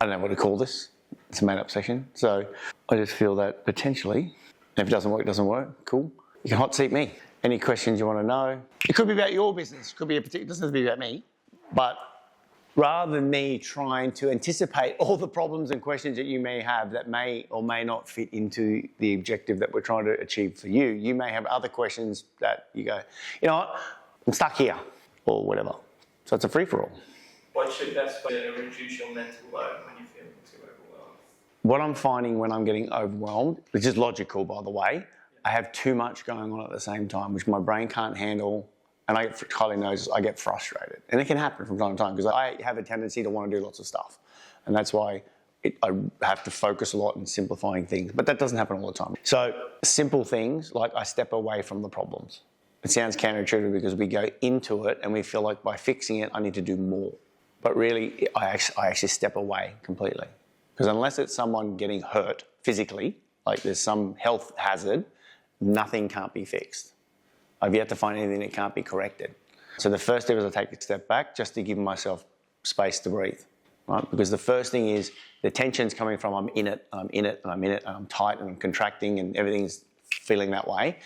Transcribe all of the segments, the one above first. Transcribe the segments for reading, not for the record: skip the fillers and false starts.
don't know what to call this. It's a made-up session. So I just feel that potentially, if it doesn't work, it doesn't work. Cool. You can hot seat me. Any questions you want to know? It could be about your business. It could be it doesn't have to be about me. But rather than me trying to anticipate all the problems and questions that you may have that may or may not fit into the objective that we're trying to achieve for you, you may have other questions that you go, you know what, I'm stuck here, or whatever. So it's a free-for-all. What's your best way to reduce your mental load when you feel too overwhelmed? What I'm finding when I'm getting overwhelmed, which is logical, by the way, I have too much going on at the same time, which my brain can't handle. And Kylie knows I get frustrated. And it can happen from time to time because I have a tendency to want to do lots of stuff. And that's why I have to focus a lot on simplifying things. But that doesn't happen all the time. So simple things like I step away from the problems. It sounds counterintuitive because we go into it and we feel like by fixing it, I need to do more. But really, I actually step away completely. Because unless it's someone getting hurt physically, like there's some health hazard, nothing can't be fixed. I've yet to find anything that can't be corrected. So the first step is I take a step back just to give myself space to breathe, right? Because the first thing is the tension's coming from I'm in it, and I'm in it, and I'm in it, and I'm tight, and I'm contracting, and everything's feeling that way.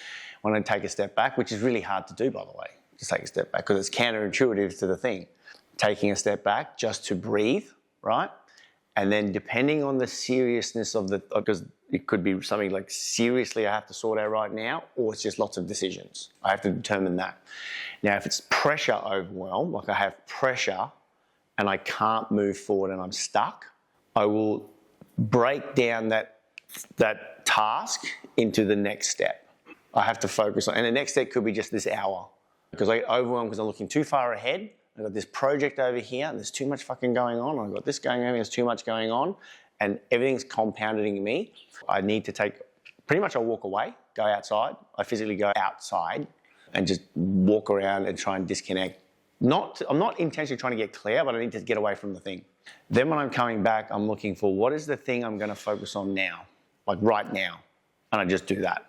When I take a step back, which is really hard to do, by the way, just take a step back because it's counterintuitive to the thing. Taking a step back just to breathe, right? And then depending on the seriousness of because it could be something like seriously I have to sort out right now, or it's just lots of decisions. I have to determine that. Now, if it's pressure overwhelm, like I have pressure and I can't move forward and I'm stuck, I will break down that task into the next step. I have to focus on, and the next step could be just this hour because I get overwhelmed because I'm looking too far ahead. I've got this project over here and there's too much fucking going on. I've got this going on, there's too much going on and everything's compounding me. I need to I'll walk away, go outside. I physically go outside and just walk around and try and disconnect. I'm not intentionally trying to get clear, but I need to get away from the thing. Then when I'm coming back, I'm looking for what is the thing I'm going to focus on now, like right now. And I just do that.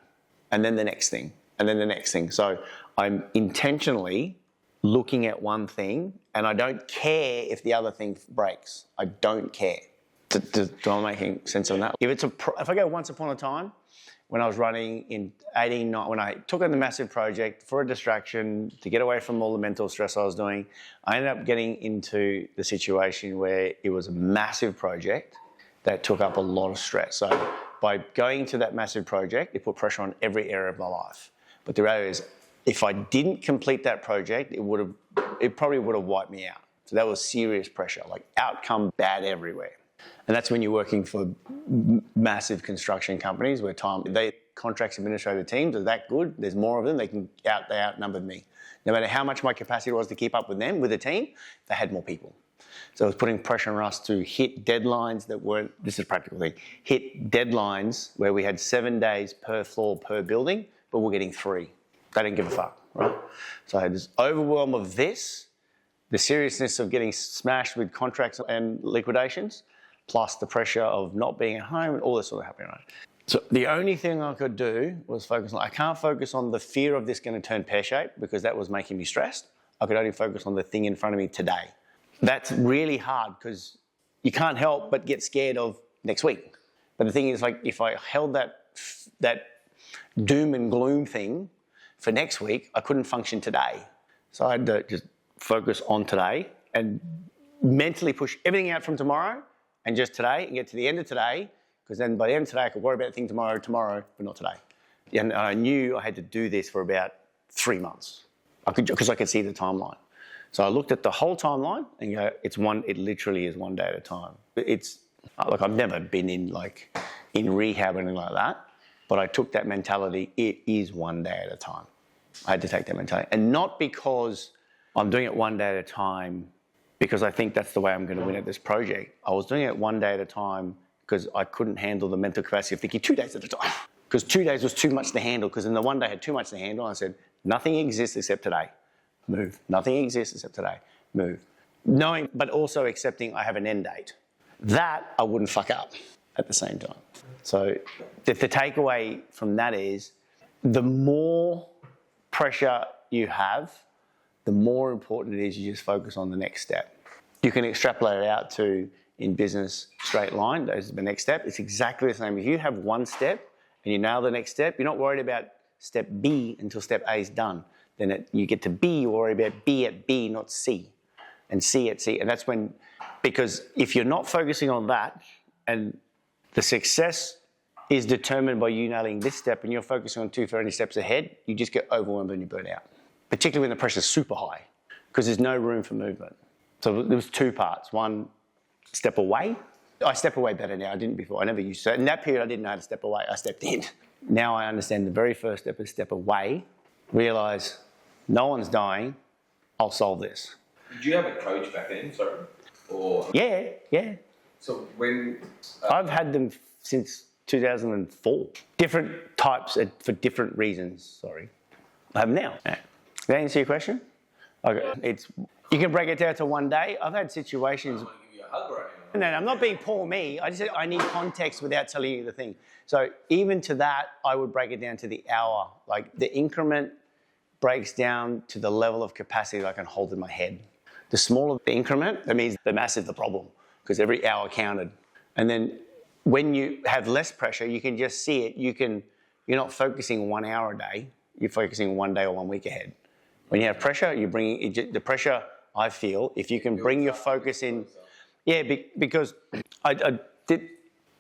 And then the next thing, and then the next thing. So I'm intentionally looking at one thing, and I don't care if the other thing breaks. I don't care. Do I making sense of that? If I go once upon a time, when I was running in 18, when I took on the massive project for a distraction to get away from all the mental stress I was doing, I ended up getting into the situation where it was a massive project that took up a lot of stress. So by going to that massive project, it put pressure on every area of my life. But the reality is, if I didn't complete that project, it probably would have wiped me out. So that was serious pressure, like outcome bad everywhere. And that's when you're working for massive construction companies where contracts administrative teams are that good. There's more of them. They outnumbered me. No matter how much my capacity was to keep up with them, with a team, they had more people. So it was putting pressure on us to hit deadlines that weren't, this is a practical thing, hit deadlines where we had 7 days per floor per building, but we're getting 3. They didn't give a fuck, right? So I had this overwhelm of this, the seriousness of getting smashed with contracts and liquidations, plus the pressure of not being at home and all this sort of happening, right? So the only thing I could do was focus on, I can't focus on the fear of this going to turn pear-shaped because that was making me stressed. I could only focus on the thing in front of me today. That's really hard because you can't help but get scared of next week. But the thing is, like, if I held that doom and gloom thing for next week, I couldn't function today. So I had to just focus on today and mentally push everything out from tomorrow and just today and get to the end of today, because then by the end of today I could worry about the thing tomorrow, but not today. And I knew I had to do this for about 3 months because I could see the timeline. So I looked at the whole timeline and go, it literally is 1 day at a time. It's like I've never been in rehab or anything like that, but I took that mentality, it is 1 day at a time. I had to take that mentality. And not because I'm doing it 1 day at a time because I think that's the way I'm going to win at this project. I was doing it 1 day at a time because I couldn't handle the mental capacity of thinking 2 days at a time. Because 2 days was too much to handle, because in the 1 day I had too much to handle. I said, nothing exists except today. Move. Nothing exists except today. Move. Knowing, but also accepting I have an end date. That I wouldn't fuck up at the same time. So the takeaway from that is, the more pressure you have, the more important it is you just focus on the next step. You can extrapolate it out to in business, straight line. That is the next step. It's exactly the same. If you have one step and you nail the next step, you're not worried about step B until step A is done. Then you get to B, you worry about B at B, not C, and C at C. And that's when, because if you're not focusing on that, and the success is determined by you nailing this step and you're focusing on 230 steps ahead, you just get overwhelmed and you burn out. Particularly when the pressure's super high, because there's no room for movement. So there was two parts. One, step away. I step away better now. I didn't before. I never used to. In that period, I didn't know how to step away. I stepped in. Now I understand the very first step is step away, realise no one's dying, I'll solve this. Did you have a coach back then, sorry? Or Yeah. so when I've had them since 2004. Different types for different reasons, sorry. I have them now. Did that answer your question? Okay. You can break it down to one day. I've had situations... I want to give you a hug right now. No, I'm not being poor me. I just said I need context without telling you the thing. So even to that, I would break it down to the hour. Like the increment breaks down to the level of capacity that I can hold in my head. The smaller the increment, that means the massive the problem, because every hour counted. And then when you have less pressure, you can just see it. You're not focusing 1 hour a day. You're focusing 1 day or 1 week ahead. When you have pressure, you're bringing the pressure. I feel if you can bring your focus in, because I've done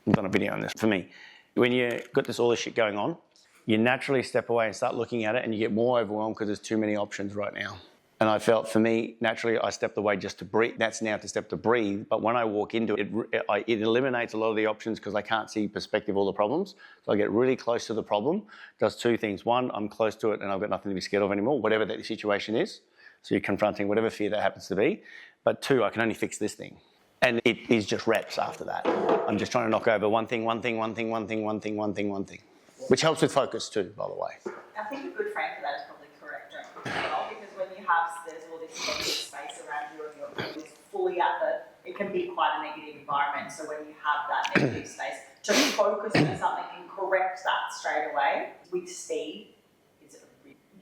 a video on this for me. When you got all this shit going on, you naturally step away and start looking at it, and you get more overwhelmed because there's too many options right now. And I felt for me, naturally, I stepped away just to breathe. That's now to step to breathe. But when I walk into it, it eliminates a lot of the options because I can't see perspective all the problems. So I get really close to the problem. Does two things. One, I'm close to it and I've got nothing to be scared of anymore, whatever that situation is. So you're confronting whatever fear that happens to be. But two, I can only fix this thing. And it is just reps after that. I'm just trying to knock over one thing, which helps with focus too, by the way. I think a good frame for that is probably correct as well, because when you have, there's all this negative space around you and you're fully at it can be quite a negative environment. So when you have that negative space, to focus on something and correct that straight away with speed,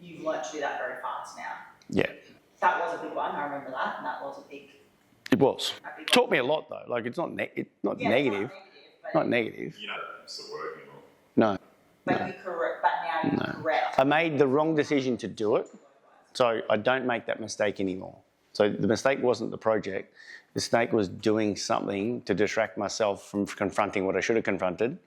you've learned to do that very fast now. Yeah. That was a big one, I remember that, and that was a big... It was. Taught me a lot though. Like it's not negative. Not negative. You know, it's the word anymore. No. But now you correct. I made the wrong decision to do it, so I don't make that mistake anymore. So the mistake wasn't the project. The mistake was doing something to distract myself from confronting what I should have confronted.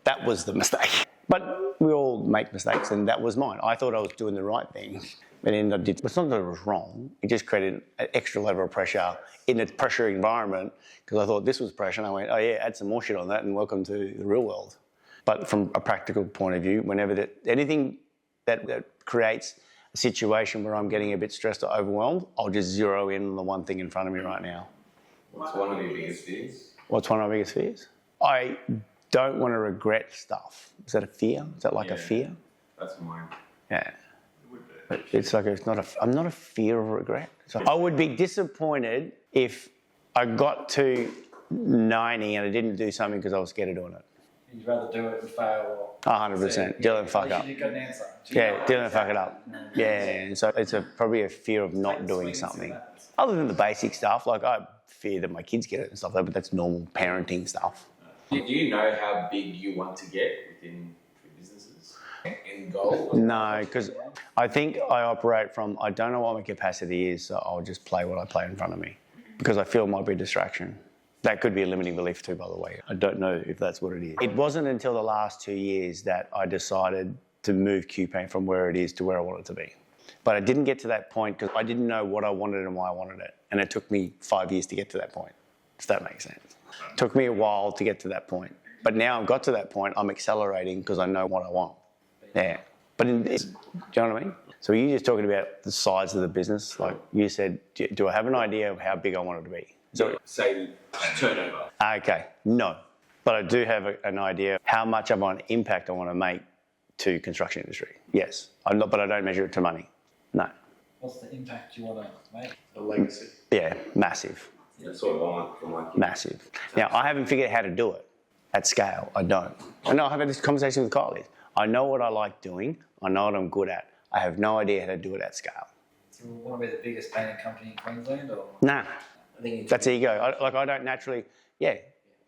That was the mistake. But we all make mistakes, and that was mine. I thought I was doing the right thing, but then I did. It's not that it was wrong. It just created an extra level of pressure in a pressure environment because I thought this was pressure, and I went, oh yeah, add some more shit on that, and welcome to the real world. But from a practical point of view, whenever anything that creates a situation where I'm getting a bit stressed or overwhelmed, I'll just zero in on the one thing in front of me right now. What's one of your biggest fears? What's one of my biggest fears? I don't want to regret stuff. Is that a fear? Is that like a fear? That's mine. Yeah. It would be. But it's like I'm not a fear of regret. So I would be disappointed if I got to 90 and I didn't do something because I was scared of doing it. You'd rather do it and fail or... 100%. Deal and fuck up. You got an answer. Yeah, deal and fuck it up. Yeah, so it's probably a fear of not doing something. Other than the basic stuff, like I fear that my kids get it and stuff like that, but that's normal parenting stuff. Do you know how big you want to get within your businesses? End goal? No, because I think I operate from, I don't know what my capacity is, so I'll just play what I play in front of me because I feel it might be a distraction. That could be a limiting belief too, by the way. I don't know if that's what it is. It wasn't until the last 2 years that I decided to move QPaint from where it is to where I want it to be. But I didn't get to that point because I didn't know what I wanted and why I wanted it. And it took me 5 years to get to that point, if that makes sense. It took me a while to get to that point. But now I've got to that point, I'm accelerating because I know what I want. Yeah. But do you know what I mean? So you're just talking about the size of the business. Like you said, do I have an idea of how big I want it to be? So, say turnover. Okay, no. But I do have an idea of how much of an impact I want to make to construction industry. Yes. But I don't measure it to money. No. What's the impact you want to make? A legacy. Yeah, massive. That's what I want for my kids. Massive. Now, I haven't figured out how to do it at scale. I don't. I know I've had this conversation with Kylie. I know what I like doing. I know what I'm good at. I have no idea how to do it at scale. Do you want to be the biggest painting company in Queensland or? Nah. I think That's ego. I don't naturally, Yeah,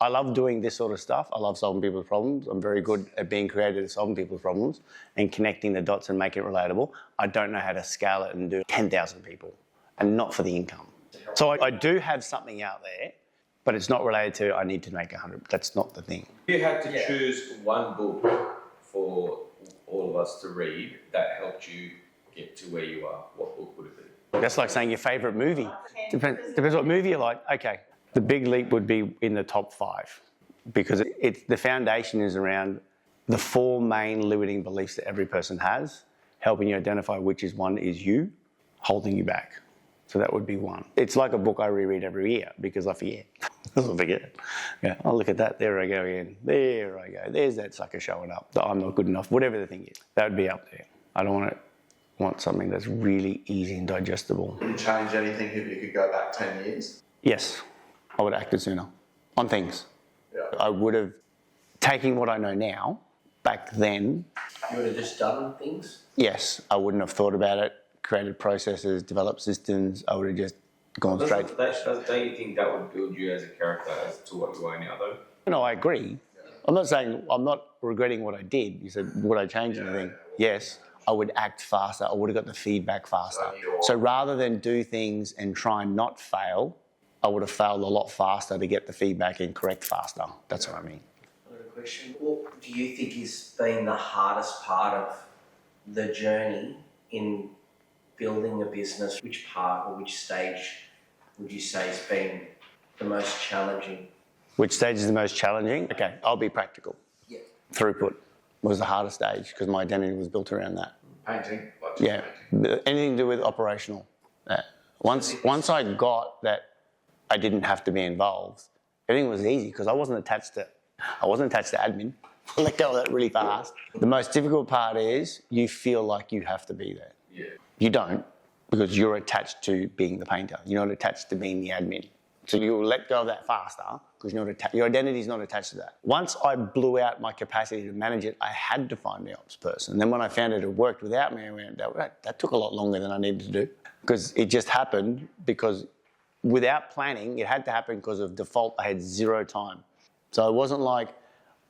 I love doing this sort of stuff. I love solving people's problems. I'm very good at being creative at solving people's problems and connecting the dots and making it relatable. I don't know how to scale it and do 10,000 people, and not for the income. So I do have something out there, but it's not related to I need to make 100. That's not the thing. If you had to choose one book for all of us to read that helped you get to where you are, what book would it be? That's like saying your favourite movie. Depends what movie you like. Okay, The Big Leap would be in the top 5 because it's the foundation is around the 4 main limiting beliefs that every person has, helping you identify which is one is you, holding you back. So that would be one. It's like a book I reread every year because I forget. I'll forget. Yeah, I'll look at that. There I go again. There I go. There's that sucker showing up. That I'm not good enough. Whatever the thing is, that would be up there. I don't want something that's really easy and digestible. Would you change anything if you could go back 10 years? Yes, I would have acted sooner on things. Yeah. I would have taken what I know now back then. You would have just done things? Yes, I wouldn't have thought about it, created processes, developed systems. I would have just gone straight. Don't you think that would build you as a character as to what you are now, though? No, I agree. I'm not saying I'm not regretting what I did. You said, would I change anything? Yes, I would act faster. I would have got the feedback faster. So rather than do things and try and not fail, I would have failed a lot faster to get the feedback and correct faster. That's what I mean. Another question. What do you think has been the hardest part of the journey in building a business? Which part or which stage would you say has been the most challenging? Which stage is the most challenging? Okay, I'll be practical. Yeah. Throughput was the hardest stage because my identity was built around that. Painting? Like just Yeah, painting. anything to do with operational. Once I got that I didn't have to be involved, everything was easy because I wasn't attached to admin. I let go of that really fast. The most difficult part is you feel like you have to be there. Yeah. You don't because you're attached to being the painter. You're not attached to being the admin. So you'll let go of that faster because your identity is not attached to that. Once I blew out my capacity to manage it, I had to find the ops person. And then when I found it worked without me, I went, that took a lot longer than I needed to do because it just happened because without planning, it had to happen because of default. I had 0 time. So it wasn't like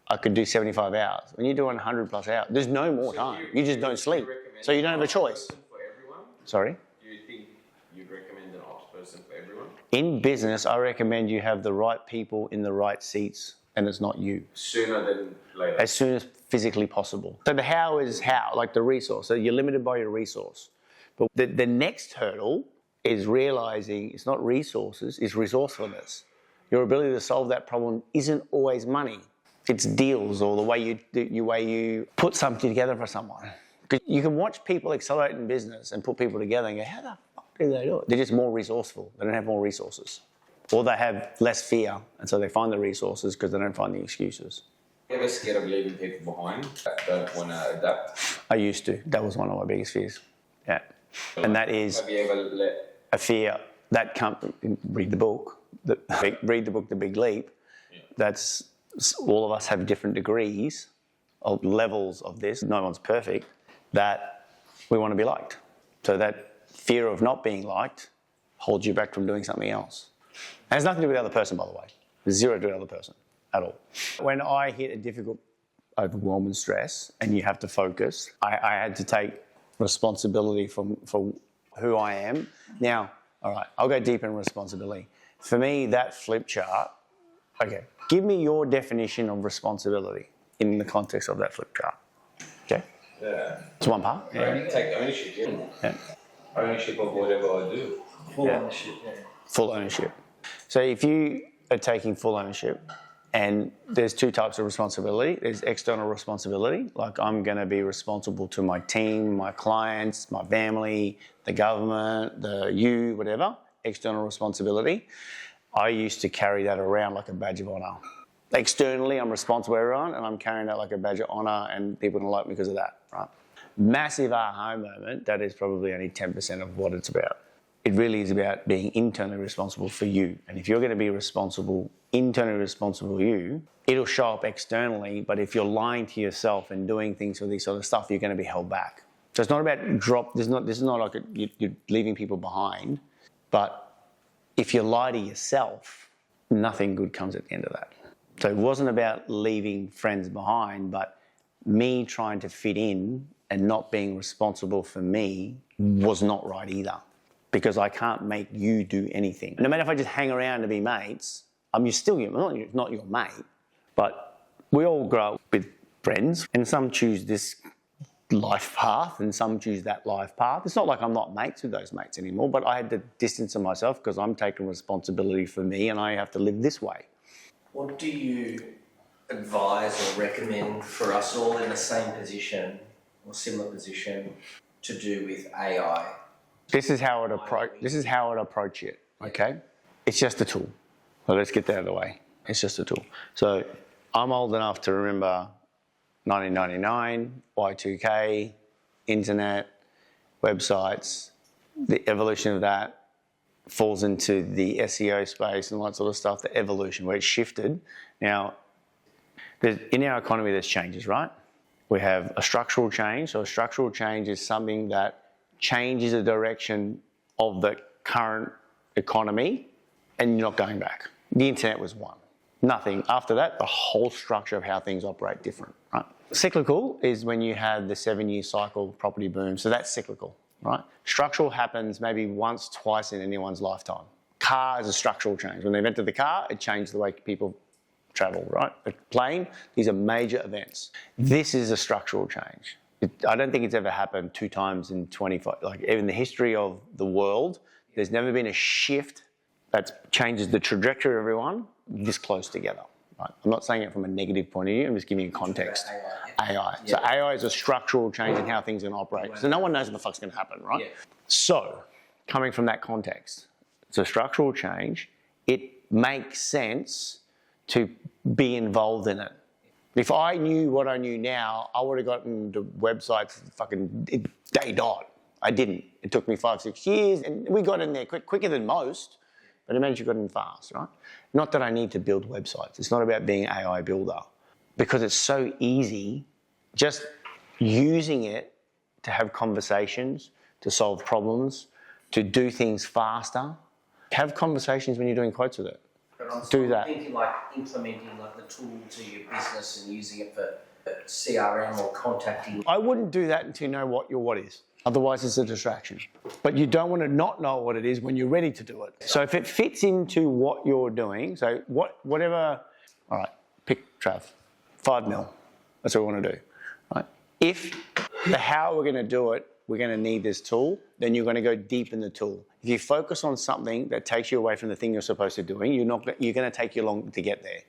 I could do 75 hours. When you're doing 100 plus hours, there's no more time. You just don't sleep. So you don't have a choice. For everyone? Sorry? Do you think you'd recommend an ops person for everyone? In business, I recommend you have the right people in the right seats and it's not you. Sooner than later. As soon as physically possible. So the how is how, like the resource. So you're limited by your resource. But the next hurdle is realizing it's not resources, it's resourcefulness. Your ability to solve that problem isn't always money. It's deals or the way you put something together for someone. Because you can watch people accelerate in business and put people together and go, how the fuck do they do it? They're just more resourceful. They don't have more resources. Or they have less fear and so they find the resources because they don't find the excuses. You ever scared of leaving people behind that don't want to adapt? I used to. That was one of my biggest fears. Yeah. And that is Have you ever let... a fear that read the book, The Big Leap. Yeah. That's all of us have different degrees of levels of this. No one's perfect. That we want to be liked. So that fear of not being liked holds you back from doing something else. It has nothing to do with the other person, by the way. There's 0 to do with the other person at all. When I hit a difficult overwhelm and stress, and you have to focus, I had to take responsibility for who I am. Now, all right, I'll go deep in responsibility. For me, that flip chart, okay, give me your definition of responsibility in the context of that flip chart. Okay? Yeah. It's one part. Yeah. Take ownership, Yeah. Ownership of whatever I do. Full Yeah. ownership, yeah. Full ownership. So if you are taking full ownership, and there's 2 types of responsibility. There's external responsibility, like I'm going to be responsible to my team, my clients, my family, the government, whatever. External responsibility. I used to carry that around like a badge of honour. Externally, I'm responsible to everyone, and I'm carrying that like a badge of honour, and people don't like me because of that, right? Massive aha moment, that is probably only 10% of what it's about. It really is about being internally responsible for you. And if you're going to be internally responsible for you, it'll show up externally, but if you're lying to yourself and doing things for this sort of stuff, you're going to be held back. So it's not about this is not like you're leaving people behind, but if you lie to yourself, nothing good comes at the end of that. So it wasn't about leaving friends behind, but me trying to fit in and not being responsible for me was not right either. Because I can't make you do anything. No matter if I just hang around to be mates, you're still not your mate, but we all grow up with friends, and some choose this life path and some choose that life path. It's not like I'm not mates with those mates anymore, but I had to distance myself because I'm taking responsibility for me and I have to live this way. What do you advise or recommend for us all in the same position or similar position to do with AI? This is how I'd approach it, okay? It's just a tool. So let's get that out of the way. It's just a tool. So I'm old enough to remember 1999, Y2K, internet, websites. The evolution of that falls into the SEO space and all that sort of stuff, the evolution where it shifted. Now, in our economy, there's changes, right? We have a structural change. So a structural change is something that changes the direction of the current economy and you're not going back. The internet was one. Nothing. After that, the whole structure of how things operate different, right? Cyclical is when you have the 7-year cycle property boom. So that's cyclical, right? Structural happens maybe once, twice in anyone's lifetime. Car is a structural change. When they invented the car, it changed the way people travel, right? A plane, these are major events. This is a structural change. I don't think it's ever happened 2 times in 25, like in the history of the world, there's never been a shift that changes the trajectory of everyone this close together. Right? I'm not saying it from a negative point of view, I'm just giving you context. AI. So AI is a structural change in how things are going to operate. So no one knows what the fuck's going to happen, right? Yeah. So, coming from that context, it's a structural change. It makes sense to be involved in it. If I knew what I knew now, I would have gotten to websites day dot. I didn't. It took me 5-6 years, and we got in there quicker than most, but it means you got in fast, right? Not that I need to build websites. It's not about being an AI builder, because it's so easy just using it to have conversations, to solve problems, to do things faster. Have conversations when you're doing quotes with it. But I'm do that. thinking like implementing like the tool to your business and using it for CRM or contacting. I wouldn't do that until you know what your what is. Otherwise, it's a distraction. But you don't want to not know what it is when you're ready to do it. So if it fits into what you're doing, so whatever, all right, pick Trav, 5 mil. That's what we want to do, right? If the how we're going to do it, we're going to need this tool, then you're going to go deep in the tool. If you focus on something that takes you away from the thing you're supposed to be doing, you're going to take you long to get there.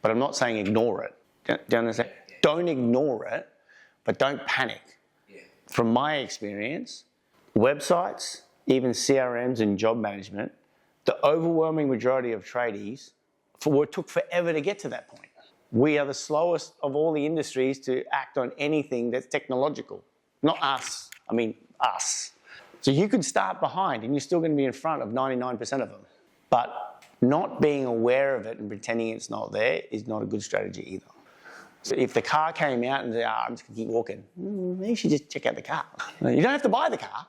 But I'm not saying ignore it. Do you understand? Yeah. Don't ignore it, but don't panic. Yeah. From my experience, websites, even CRMs and job management, the overwhelming majority of tradies, it took forever to get to that point. We are the slowest of all the industries to act on anything that's technological. Not us, I mean us. So you could start behind and you're still going to be in front of 99% of them. But not being aware of it and pretending it's not there is not a good strategy either. So if the car came out and said, I'm just going to keep walking, maybe you should just check out the car. You don't have to buy the car,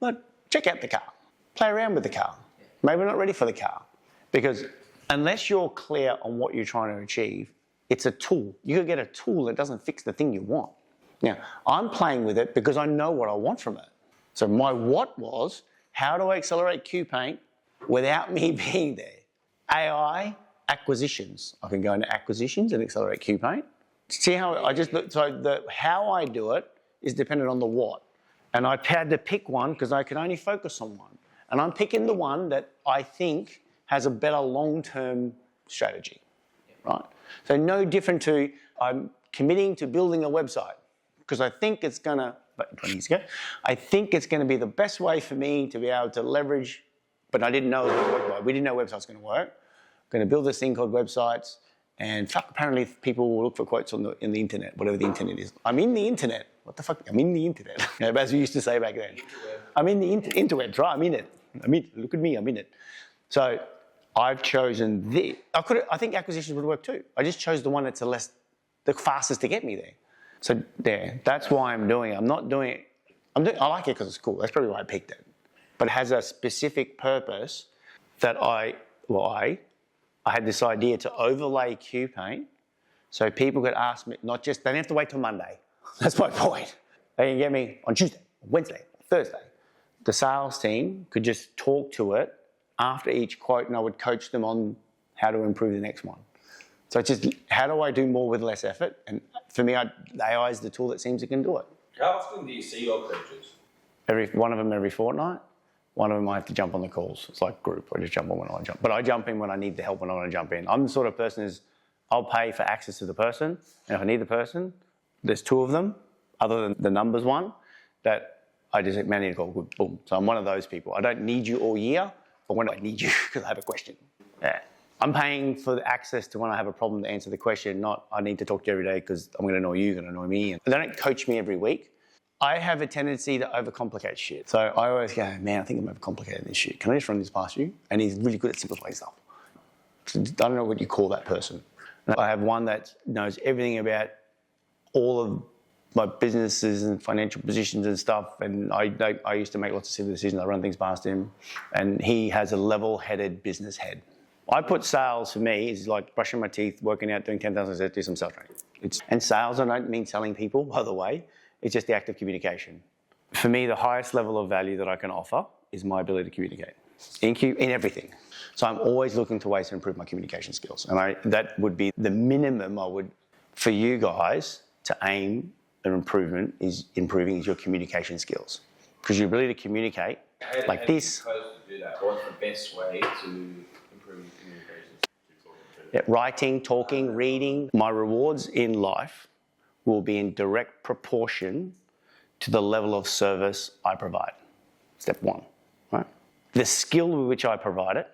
but check out the car. Play around with the car. Maybe we're not ready for the car. Because unless you're clear on what you're trying to achieve, it's a tool. You could get a tool that doesn't fix the thing you want. Now, I'm playing with it because I know what I want from it. So my what was, how do I accelerate QPaint without me being there? AI, acquisitions. I can go into acquisitions and accelerate QPaint. See how the how I do it is dependent on the what. And I had to pick one because I could only focus on one. And I'm picking the one that I think has a better long-term strategy, right? So no different to I'm committing to building a website because I think it's going to, 20 years ago, I think it's going to be the best way for me to be able to leverage, but I didn't know it was going to work. We didn't know websites going to work. I'm going to build this thing called websites, and apparently people will look for quotes in the internet, whatever the internet is. I'm in the internet. What the fuck? I'm in the internet. As we used to say back then. I'm in the interwebs, right? I'm in it. Look at me, I'm in it. So I've chosen this. I think acquisitions would work too. I just chose the one that's the fastest to get me there. So there, that's why I'm doing it. I'm not doing it. I like it because it's cool. That's probably why I picked it. But it has a specific purpose that I I had this idea to overlay Q Paint so people could ask me, they don't have to wait till Monday. That's my point. They can get me on Tuesday, Wednesday, Thursday. The sales team could just talk to it after each quote, and I would coach them on how to improve the next one. So it's just, how do I do more with less effort? And for me, AI is the tool that seems it can do it. How often do you see your coaches? One of them every fortnight. One of them I have to jump on the calls. It's like group. I just jump on when I jump. But I jump in when I need the help, when I want to jump in. I'm the sort of person is, I'll pay for access to the person. And if I need the person, there's two of them, other than the numbers one, that I just man, I need to call, good, boom. So I'm one of those people. I don't need you all year, but when I need you, because I have a question. Yeah. I'm paying for the access to when I have a problem to answer the question, not I need to talk to you every day because I'm going to annoy you, you're going to annoy me. And they don't coach me every week. I have a tendency to overcomplicate shit. So I always go, man, I think I'm overcomplicating this shit. Can I just run this past you? And he's really good at simplifying stuff. So I don't know what you call that person. And I have one that knows everything about all of my businesses and financial positions and stuff. And I used to make lots of simple decisions. I run things past him. And he has a level-headed business head. I put sales, for me, is like brushing my teeth, working out, doing 10,000 steps, do some sales training. And sales, I don't mean selling people, by the way. It's just the act of communication. For me, the highest level of value that I can offer is my ability to communicate in everything. So I'm always looking to ways to improve my communication skills. And that would be the minimum I would, for you guys to aim an improvement is improving your communication skills. Because your ability to communicate like this. How do you propose to do that? What's the best way to improve your communication? Yeah, writing, talking, reading. My rewards in life will be in direct proportion to the level of service I provide. Step one, right? The skill with which I provide it,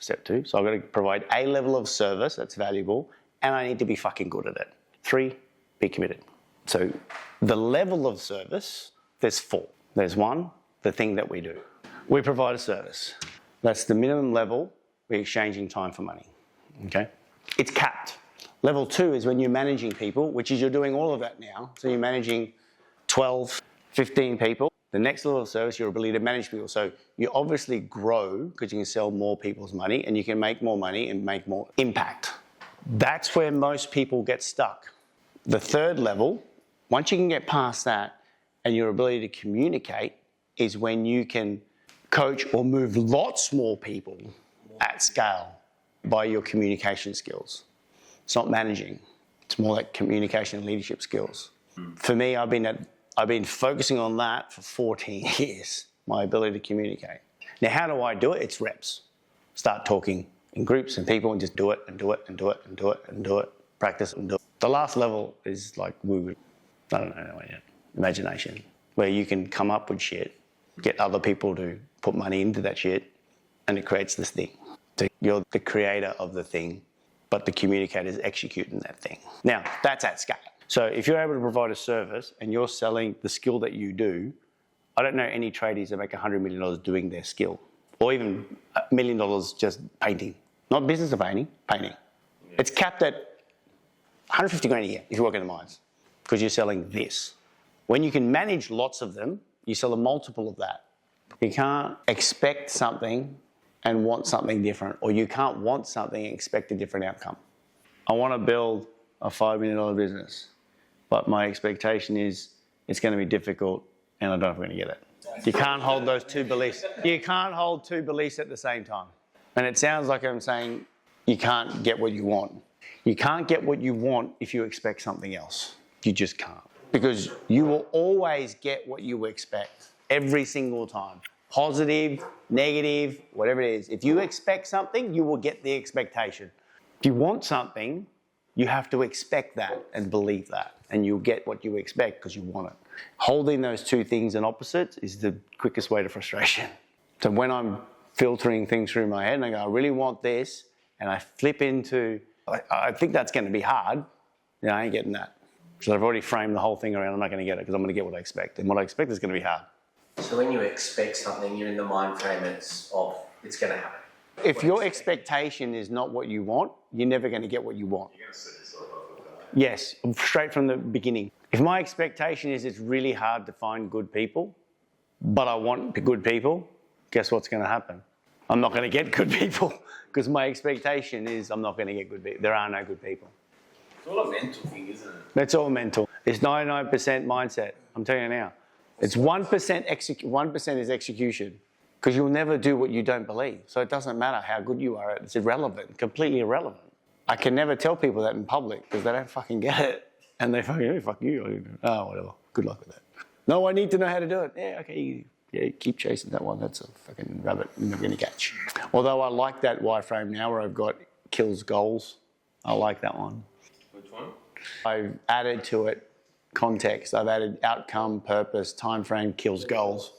step two. So I've got to provide a level of service that's valuable, and I need to be fucking good at it. 3, be committed. So the level of service, there's 4. There's 1, the thing that we do. We provide a service. That's the minimum level. We're exchanging time for money, okay? It's capped. Level 2 is when you're managing people, which is you're doing all of that now. So you're managing 12, 15 people. The next level of service, your ability to manage people. So you obviously grow because you can sell more people's money and you can make more money and make more impact. That's where most people get stuck. The third level, once you can get past that and your ability to communicate is when you can coach or move lots more people at scale by your communication skills. It's not managing. It's more like communication and leadership skills. For me, I've been focusing on that for 14 years, my ability to communicate. Now, how do I do it? It's reps. Start talking in groups and people and just do it and do it and do it and do it and do it. Practice and do it. The last level is like woo. I don't know yet. Imagination, where you can come up with shit, get other people to put money into that shit, and it creates this thing. So you're the creator of the thing, but the communicator's executing that thing. Now, that's at scale. So if you're able to provide a service and you're selling the skill that you do, I don't know any tradies that make $100 million doing their skill, or even $1 million just painting. Not business of painting, painting. Yeah. It's capped at 150 grand a year if you work in the mines, because you're selling this. When you can manage lots of them, you sell a multiple of that. You can't expect something and want something different, or you can't want something and expect a different outcome. I want to build a $5 million business, but my expectation is it's going to be difficult and I don't know if we're going to get it. You can't hold those two beliefs. You can't hold two beliefs at the same time. And it sounds like I'm saying you can't get what you want. You can't get what you want if you expect something else. You just can't. Because you will always get what you expect every single time. Positive, negative, whatever it is. If you expect something, you will get the expectation. If you want something, you have to expect that and believe that. And you'll get what you expect because you want it. Holding those two things in opposites is the quickest way to frustration. So when I'm filtering things through my head and I go, I really want this, and I flip into, I think that's going to be hard, I ain't getting that. So I've already framed the whole thing around, I'm not going to get it because I'm going to get what I expect. And what I expect is going to be hard. So when you expect something, you're in the mind frame it's going to happen. If your expectation is not what you want, you're never going to get what you want. You're going to set yourself up with that. Yes, straight from the beginning. If my expectation is it's really hard to find good people, but I want good people, guess what's going to happen? I'm not going to get good people because my expectation is I'm not going to get good people. There are no good people. It's all a mental thing, isn't it? That's all mental. It's 99% mindset. I'm telling you now. It's 1% 1% is execution because you'll never do what you don't believe. So it doesn't matter how good you are. It's irrelevant, completely irrelevant. I can never tell people that in public because they don't fucking get it. And they fucking, oh, fuck you. Oh, whatever. Good luck with that. No, I need to know how to do it. Yeah, okay. Yeah, keep chasing that one. That's a fucking rabbit you're not going to catch. Although I like that wireframe now where I've got kills goals. I like that one. Which one? I've added to it context. I've added outcome, purpose, time frame, kills goals.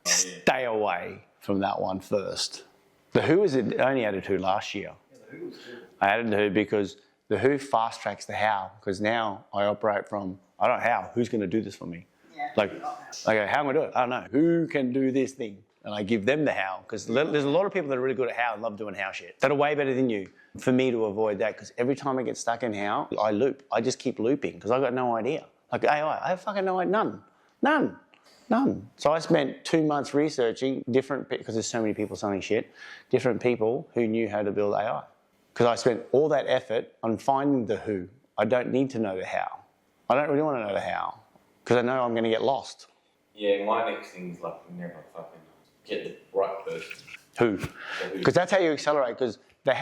Stay away from that one first. The who is it? I only added who last year. I added the who because the who fast tracks the how because now I operate from, I don't know how, who's going to do this for me? Yeah. Like, okay, how am I going to do it? I don't know. Who can do this thing? And I give them the how because there's a lot of people that are really good at how and love doing how shit. That are way better than you. For me to avoid that because every time I get stuck in how, I loop. I just keep looping because I've got no idea. Like AI, I have fucking no idea. None. So I spent 2 months researching different, because there's so many people selling shit, different people who knew how to build AI. Because I spent all that effort on finding the who. I don't need to know the how. I don't really want to know the how because I know I'm going to get lost. Yeah, my next thing is like never fucking get the right person. Who? Because that's how you accelerate. Because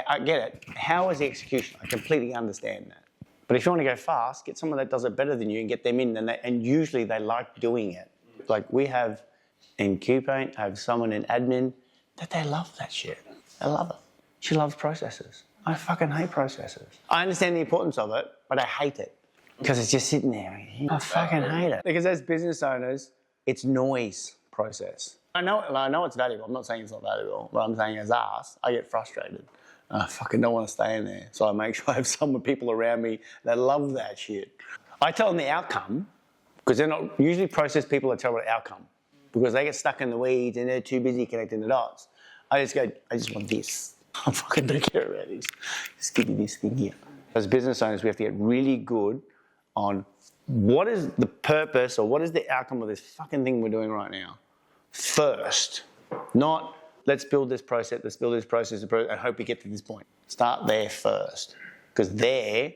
I get it. How is the execution? I completely understand that. But if you want to go fast, get someone that does it better than you and get them in. And usually they like doing it. Like we have in QPaint, I have someone in admin that they love that shit. They love it. She loves processes. I fucking hate processes. I understand the importance of it, but I hate it because it's just sitting there. I fucking hate it. Because as business owners, it's noise process. I know it's valuable. I'm not saying it's not valuable, but I'm saying as us, I get frustrated. I fucking don't want to stay in there. So I make sure I have people around me that love that shit. I tell them the outcome because they're not usually process people that tell them the outcome because they get stuck in the weeds and they're too busy connecting the dots. I just go, I just want this. I fucking don't care about this. Just give me this thing here. As business owners, we have to get really good on what is the purpose or what is the outcome of this fucking thing we're doing right now first. Not let's build this process, and hope we get to this point. Start there first. Because there,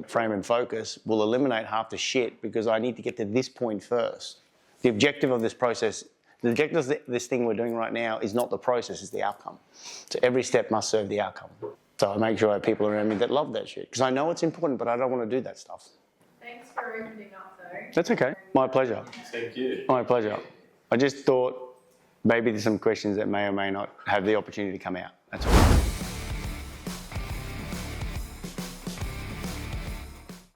frame and focus will eliminate half the shit because I need to get to this point first. The objective of this process, the objective of this thing we're doing right now is not the process, it's the outcome. So every step must serve the outcome. So I make sure I have people around me that love that shit. Because I know it's important, but I don't want to do that stuff. Thanks for opening up though. That's okay. My pleasure. Thank you. My pleasure. I just thought maybe there's some questions that may or may not have the opportunity to come out. That's all.